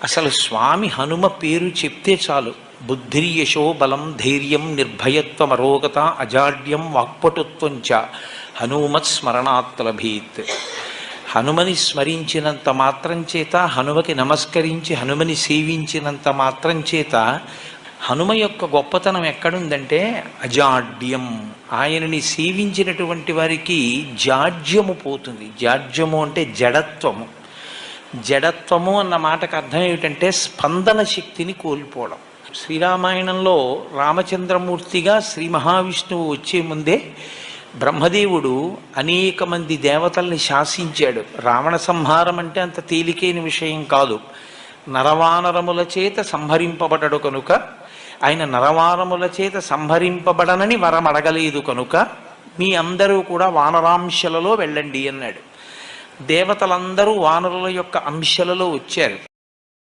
అసలు స్వామి హనుమ పేరు చెప్తే చాలు. బుద్ధిర్యశో బలం ధైర్యం నిర్భయత్వం అరోగత అజాడ్యం వాక్పటుత్వం చ హనుమత్ స్మరణాత్ లభేత్. హనుమని స్మరించినంత మాత్రం చేత, హనుమకి నమస్కరించి హనుమని సేవించినంత మాత్రం చేత హనుమ యొక్క గొప్పతనం ఎక్కడుందంటే అజాడ్యం. ఆయనని సేవించినటువంటి వారికి జాడ్యము పోతుంది. జాడ్యము అంటే జడత్వము. జడత్వము అన్న మాటకు అర్థం ఏమిటంటే స్పందన శక్తిని కోల్పోవడం. శ్రీరామాయణంలో రామచంద్రమూర్తిగా శ్రీ మహావిష్ణువు వచ్చే ముందే బ్రహ్మదేవుడు అనేక మంది దేవతల్ని శాసించాడు. రావణ సంహారం అంటే అంత తేలికైన విషయం కాదు. నరవానరముల చేత సంహరింపబడడు కనుక, ఆయన నరవానరముల చేత సంహరింపబడనని వరం అడగలేదు కనుక మీ అందరూ కూడా వానరాంశలలో వెళ్ళండి అన్నాడు. దేవతలందరూ వానరుల యొక్క అంశలలో వచ్చారు.